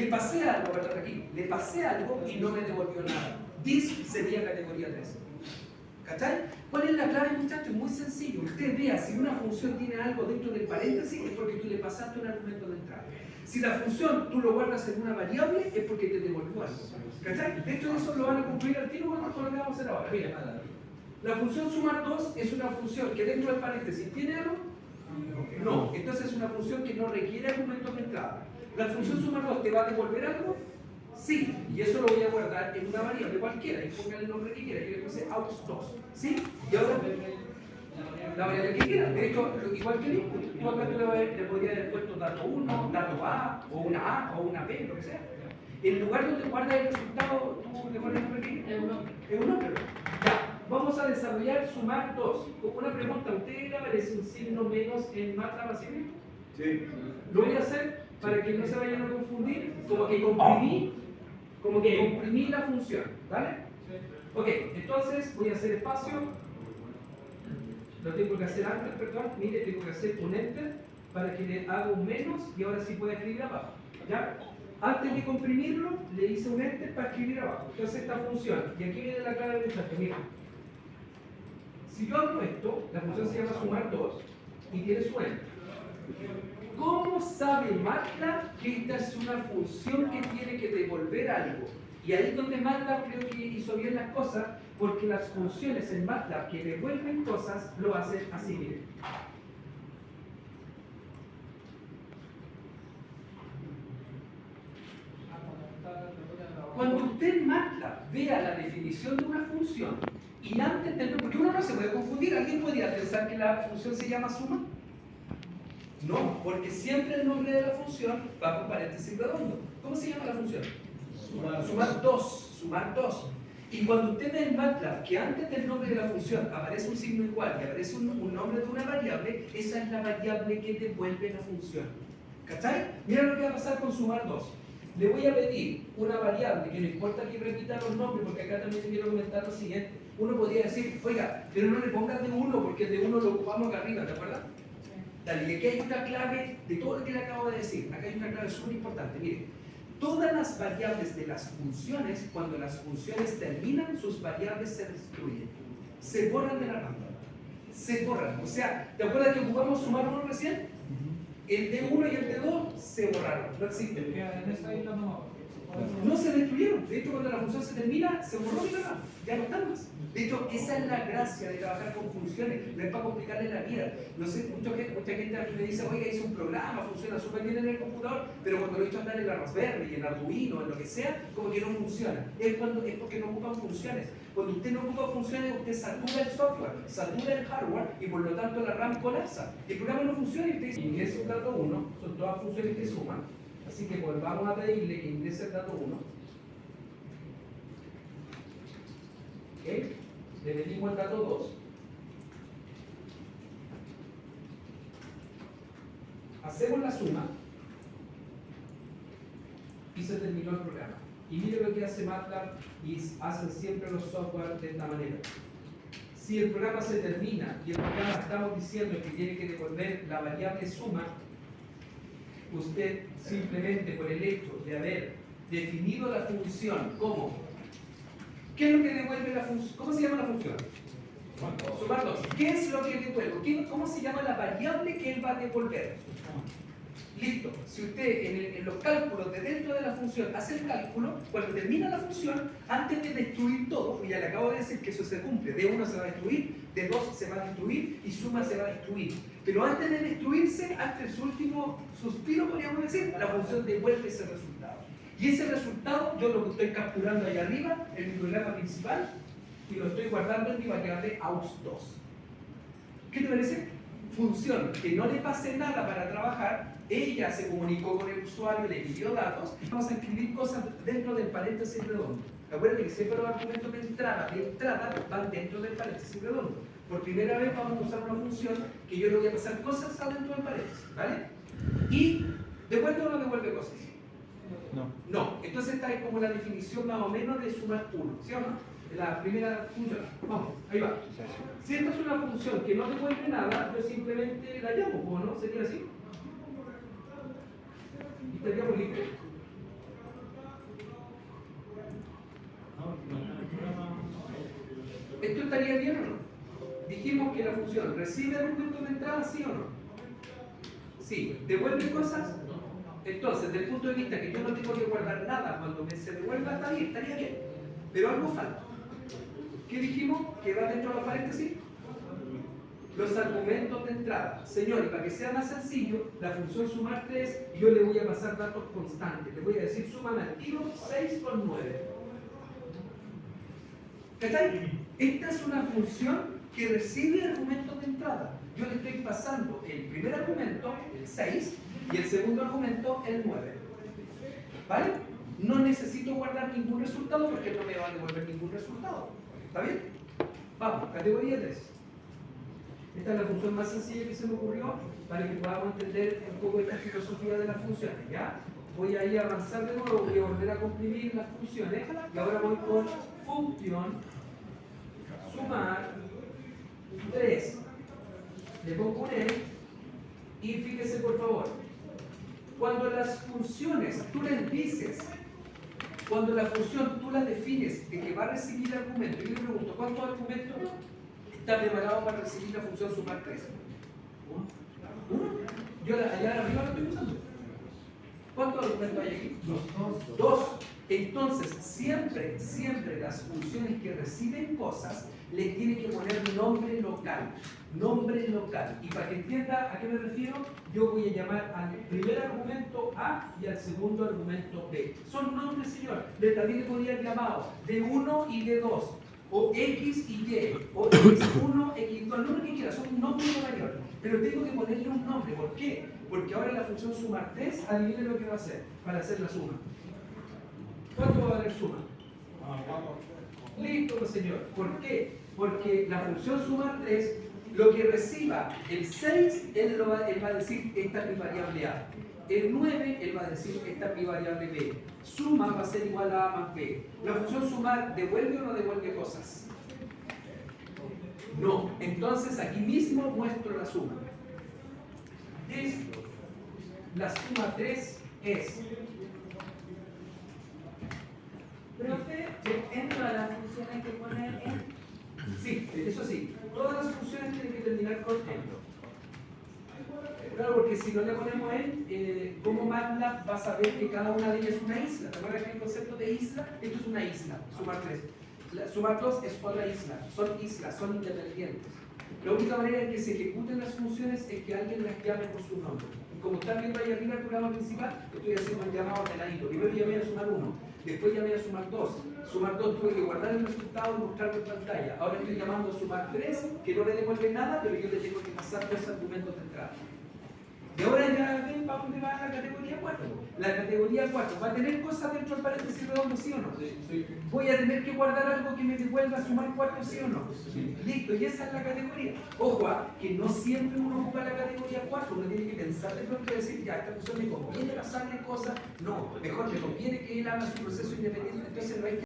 Le pasé algo, perdón, aquí, le pasé algo y no me devolvió nada. This sería categoría 3. ¿Cachai? ¿Cuál es la clave, muchachos? Muy sencillo. Usted vea si una función tiene algo dentro del paréntesis, es porque tú le pasaste un argumento de entrada. Si la función tú lo guardas en una variable, es porque te devolvió algo. ¿Cachai? De hecho, eso lo van a concluir al tiro con lo que vamos a hacer ahora. Mira, la función sumar 2 es una función que dentro del paréntesis tiene algo. No, entonces es una función que no requiere argumentos de entrada. ¿La función sumar 2 te va a devolver algo? Sí, y eso lo voy a guardar en una variable cualquiera, y póngale el nombre que quiera, yo le puse out2, ¿sí? Y ahora, la variable que quiera, de hecho, igual que el input, tú acá le podrías haber puesto dato 1, dato A, o una P, lo que sea. En lugar donde guardas el resultado, tú le pones el nombre que quieras, es un nombre. Ya, vamos a desarrollar sumar 2. Una pregunta, ¿a usted le aparece un signo menos en MATLAB así? Sí. Lo voy a hacer para que no se vayan a confundir, como que comprimí la función, ¿vale? Ok, entonces voy a hacer espacio, lo tengo que hacer antes, perdón, mire, tengo que hacer un enter para que le haga un menos y ahora sí pueda escribir abajo, ¿ya? Antes de comprimirlo, le hice un enter para escribir abajo, entonces esta función, y aquí viene la clave del mensaje, mira. Si yo hago esto, la función se llama sumar 2 y tiene su enter. ¿Cómo sabe MATLAB que esta es una función que tiene que devolver algo? Y ahí es donde MATLAB creo que hizo bien las cosas, porque las funciones en MATLAB que devuelven cosas lo hacen así, miren. Cuando usted en MATLAB vea la definición de una función, y antes de... porque uno no se puede confundir, ¿alguien podría pensar que la función se llama suma? No, porque siempre el nombre de la función va con paréntesis redondo. ¿Cómo se llama la función? Sumar 2. Sumar 2. Y cuando usted ve en MATLAB que antes del nombre de la función aparece un signo igual y aparece un nombre de una variable, esa es la variable que devuelve la función. ¿Cachai? Mira lo que va a pasar con sumar 2. Le voy a pedir una variable que no importa que repita los nombres, porque acá también te quiero comentar lo siguiente. Uno podría decir, oiga, pero no le pongas de 1 porque el de 1 lo ocupamos acá arriba, ¿te acuerdas? Dale, y aquí hay una clave de todo lo que le acabo de decir. Acá hay una clave súper importante. Mire, todas las variables de las funciones, cuando las funciones terminan, sus variables se destruyen. Se borran de la rampa. Se borran. O sea, ¿te acuerdas que ocupamos sumar 1 recién? El de 1 y el de 2 se borraron. No existen. No se destruyeron. De hecho, cuando la función se termina, se borró de la rampa. Ya no están más. De hecho, esa es la gracia de trabajar con funciones, no es para complicarle la vida. No sé, mucha gente a mí me dice, oiga, hice un programa, funciona súper bien en el computador, pero cuando lo he hecho andar en la Raspberry, en Arduino, en lo que sea, como que no funciona. Es porque no ocupan funciones. Cuando usted no ocupa funciones, usted satura el software, satura el hardware y por lo tanto la RAM colapsa. El programa no funciona y usted dice, ingresa un dato 1, son todas funciones que suman, así que volvamos a pedirle que ingrese el dato 1. ¿Okay? Le pedimos el dato 2. Hacemos la suma y se terminó el programa. Y mire lo que hace MATLAB y hacen siempre los software de esta manera. Si el programa se termina y el programa estamos diciendo que tiene que devolver la variable suma, usted simplemente por el hecho de haber definido la función como ¿qué es lo que devuelve la función? ¿Cómo se llama la función? Sumar 2. ¿Qué es lo que devuelve? ¿Cómo se llama la variable que él va a devolver? Listo. Si usted en los cálculos de dentro de la función hace el cálculo, cuando termina la función, antes de destruir todo, pues ya le acabo de decir que eso se cumple, de 1 se va a destruir, de 2 se va a destruir y suma se va a destruir. Pero antes de destruirse, antes de su último suspiro, podríamos decir, la función devuelve ese resultado. Y ese resultado yo lo estoy capturando ahí arriba en mi programa principal y lo estoy guardando en mi variable aus2. ¿Qué te parece? Función que no le pase nada para trabajar, ella se comunicó con el usuario, le pidió datos, vamos a escribir cosas dentro del paréntesis redondo. Acuérdate que siempre los argumentos de entrada van dentro del paréntesis redondo. Por primera vez vamos a usar una función que yo le voy a pasar cosas adentro del paréntesis, ¿vale? Y ¿devuelve o no devuelve cosas? No, entonces esta es como la definición más o menos de sumar 1, ¿sí o no? La primera función. Vamos, ahí va. Si esta es una función que no devuelve nada, yo simplemente la llamo, ¿o no? ¿Sería así? ¿Y estaríamos libres? ¿Esto estaría bien o no? Dijimos que la función recibe argumentos de entrada, ¿sí o no? Sí. ¿Devuelve cosas? Entonces, desde el punto de vista que yo no tengo que guardar nada, cuando se devuelva está bien, estaría bien. Pero algo falta. ¿Qué dijimos? Que va dentro de los paréntesis. Los argumentos de entrada. Señores, para que sea más sencillo, la función sumar 3, yo le voy a pasar datos constantes. Le voy a decir suman al tiro 6 con 9. ¿Cachai? Esta es una función que recibe argumentos de entrada. Yo le estoy pasando el primer argumento, el 6, y el segundo argumento, el 9. ¿Vale? No necesito guardar ningún resultado porque no me va a devolver ningún resultado. ¿Está bien? Vamos, categoría 3. Esta es la función más sencilla que se me ocurrió para que podamos entender un poco esta filosofía de las funciones. ¿Ya? Voy a ir a avanzar de nuevo, voy a volver a comprimir las funciones y ahora voy con función sumar 3. Le pongo un E y fíjese por favor, cuando las funciones tú les dices, cuando la función tú la defines de que va a recibir argumentos, yo le pregunto, ¿cuántos argumentos está preparado para recibir la función sumar 3? ¿Uno? Yo allá arriba lo estoy usando. ¿Cuántos argumentos hay aquí? Dos. Entonces, siempre las funciones que reciben cosas le tienen que poner nombre local. Nombre local. Y para que entienda a qué me refiero, yo voy a llamar al primer argumento A y al segundo argumento B. Son nombres, señor. También le podría haber llamado D1 y D2. O X y Y, o X1, X2, el nombre que quiera, son un nombre mayor. Pero tengo que ponerle un nombre. ¿Por qué? Porque ahora la función sumar 3, adivinen lo que va a hacer para hacer la suma. ¿Cuánto va a valer suma? Listo, señor. ¿Por qué? Porque la función sumar 3, lo que reciba el 6, él va a decir esta es mi variable A. El 9, él va a decir esta es mi variable B. Suma va a ser igual a A más B. ¿La función sumar devuelve o no devuelve cosas? No. Entonces aquí mismo muestro la suma. Listo. La suma 3 es... Profe, dentro de las funciones hay que poner en... Sí, eso sí. Todas las funciones tienen que terminar con en. Claro, porque si no le ponemos en, ¿cómo MATLAB va a saber que cada una de ellas es una isla? ¿Te acuerdas que el concepto de isla? Esto es una isla, sumar 3. Sumar 2 es otra isla, son islas, son independientes. La única manera en que se ejecuten las funciones es que alguien las llame por su nombre. Y como están viendo ahí arriba el programa principal, estoy haciendo un llamado ordenadito. Primero llamé a sumar 1, después llamé a sumar 2. Sumar 2 tuve que guardar el resultado y mostrarlo en pantalla. Ahora estoy llamando a sumar 3, que no me devuelve nada, pero yo le tengo que pasar 2 argumentos de entrada. Y ahora ya ven para dónde va la categoría 4. La categoría 4 va a tener cosas dentro del paréntesis redondo, ¿sí o no? Sí. Voy a tener que guardar algo que me devuelva a sumar 4, ¿sí o no? Sí. Listo, y esa es la categoría. Ojo, que no siempre uno ocupa la categoría 4, uno tiene que pensar de pronto y decir, ya, a esta persona me conviene pasarle cosas. No, mejor me conviene que él haga su proceso independiente, entonces no hay que